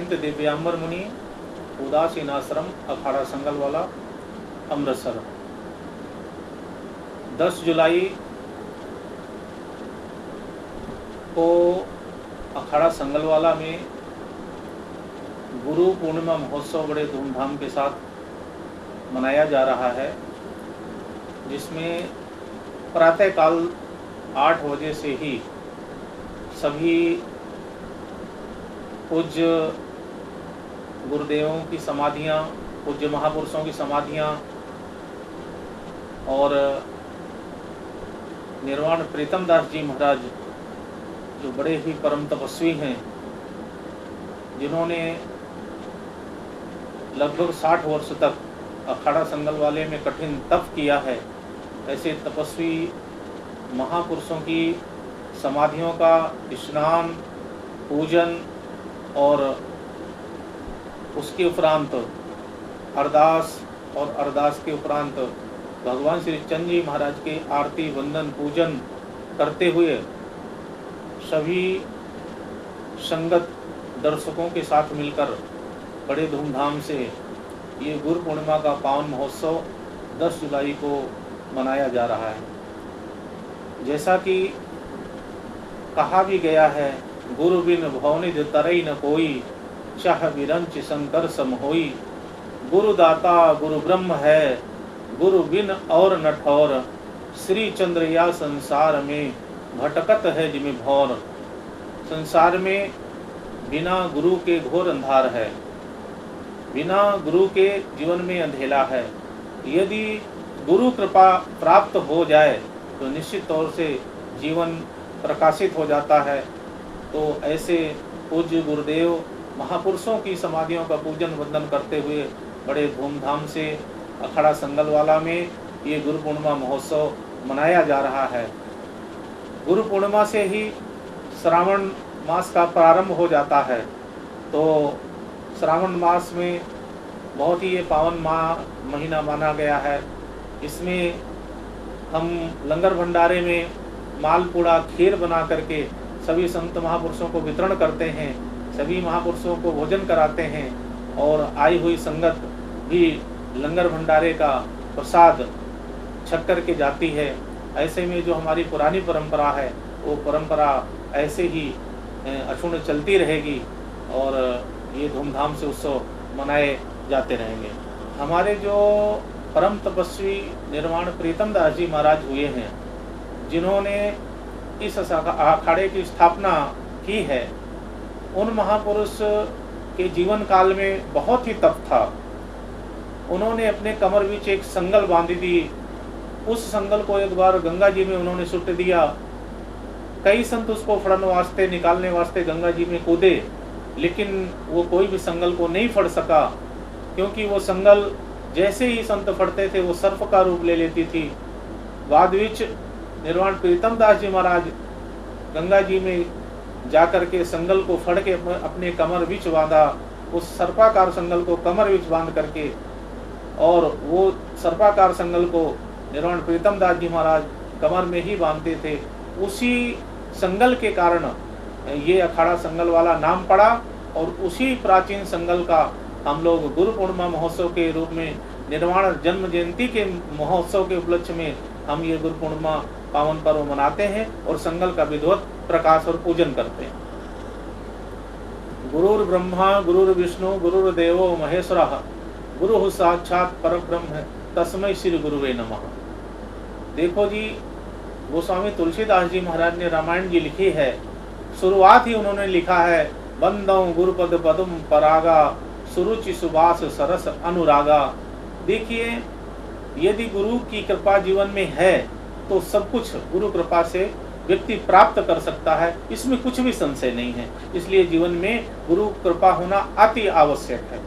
महंत दिव्यांबर मुनि, उदासीन आश्रम, अखाड़ा संगलवाला, अमृतसर। 10 जुलाई को अखाड़ा संगलवाला में गुरु पूर्णिमा महोत्सव बड़े धूमधाम के साथ मनाया जा रहा है, जिसमें प्रातःकाल 8 बजे से ही सभी पूज्य गुरुदेवों की समाधियाँ, पूज्य महापुरुषों की समाधियाँ और निर्वाण प्रीतम दास जी महाराज, जो बड़े ही परम तपस्वी हैं, जिन्होंने लगभग 60 वर्ष तक अखाड़ा संगलवाले में कठिन तप किया है, ऐसे तपस्वी महापुरुषों की समाधियों का स्नान, पूजन और उसके उपरांत अरदास और अरदास के उपरांत भगवान श्री चंद जी महाराज के आरती, वंदन, पूजन करते हुए सभी संगत दर्शकों के साथ मिलकर बड़े धूमधाम से ये गुरु पूर्णिमा का पावन महोत्सव 10 जुलाई को मनाया जा रहा है। जैसा कि कहा भी गया है, गुरु बिन भवनिधि तरई न कोई, चाह विरंच शंकर सम होई। गुरु दाता गुरु ब्रह्म है, गुरु बिन और न ठौर। श्री चंद्र या संसार में भटकत है जिमि भौर। संसार में बिना गुरु के घोर अंधार है, बिना गुरु के जीवन में अंधेला है। यदि गुरु कृपा प्राप्त हो जाए तो निश्चित तौर से जीवन प्रकाशित हो जाता है। तो ऐसे पूज्य गुरुदेव महापुरुषों की समाधियों का पूजन वंदन करते हुए बड़े धूमधाम से अखाड़ा संगलवाला में ये गुरु पूर्णिमा महोत्सव मनाया जा रहा है। गुरु पूर्णिमा से ही श्रावण मास का प्रारंभ हो जाता है। तो श्रावण मास में बहुत ही ये पावन महीना माना गया है। इसमें हम लंगर भंडारे में मालपूड़ा, खीर बना करके सभी संत महापुरुषों को वितरण करते हैं, सभी महापुरुषों को भोजन कराते हैं और आई हुई संगत भी लंगर भंडारे का प्रसाद छक करके जाती है। ऐसे में जो हमारी पुरानी परंपरा है, वो परंपरा ऐसे ही अक्षुण्ण चलती रहेगी और ये धूमधाम से उत्सव मनाए जाते रहेंगे। हमारे जो परम तपस्वी निर्वाण प्रीतम दास जी महाराज हुए हैं, जिन्होंने इस अखाड़े की स्थापना की है, उन महापुरुष के जीवन काल में बहुत ही तप था। उन्होंने अपने कमर बीच एक संगल बांधी थी। उस संगल को एक बार गंगा जी में उन्होंने सुट दिया। कई संत उसको फड़न वास्ते, निकालने वास्ते गंगा जी में कूदे, लेकिन वो कोई भी संगल को नहीं फड़ सका, क्योंकि वो संगल जैसे ही संत फड़ते थे वो सर्प का रूप ले लेती थी। बाद विच निर्वाण प्रीतम दास जी महाराज गंगा जी में जाकर के संगल को फड़ के अपने कमर बीच बांधा। उस सर्पाकार संगल को कमर बीच बांध करके, और वो सर्पाकार संगल को निर्वाण प्रीतम दास जी महाराज कमर में ही बांधते थे। उसी संगल के कारण ये अखाड़ा संगलवाला नाम पड़ा और उसी प्राचीन संगल का हम लोग गुरु पूर्णिमा महोत्सव के रूप में, निर्वाण जन्म जयंती के महोत्सव के उपलक्ष्य में हम ये गुरु पूर्णिमा पावन पर्व मनाते हैं और संगल का विधिवत प्रकाश और पूजन करते हैं। गुरुर् ब्रह्मा गुरुर्विष्णु गुरुर्देवो महेश्वरः, गुरु साक्षात परब्रह्म तस्मै श्री गुरुवे नमः। देखो जी, गोस्वामी तुलसीदास जी महाराज ने रामायण जी लिखी है। शुरुआत ही उन्होंने लिखा है, बंदौ गुरुपद पदम परागा, सुरुचि सुबास सरस अनुरागा। देखिए, यदि गुरु की कृपा जीवन में है तो सब कुछ गुरु कृपा से व्यक्ति प्राप्त कर सकता है, इसमें कुछ भी संशय नहीं है। इसलिए जीवन में गुरु कृपा होना अति आवश्यक है।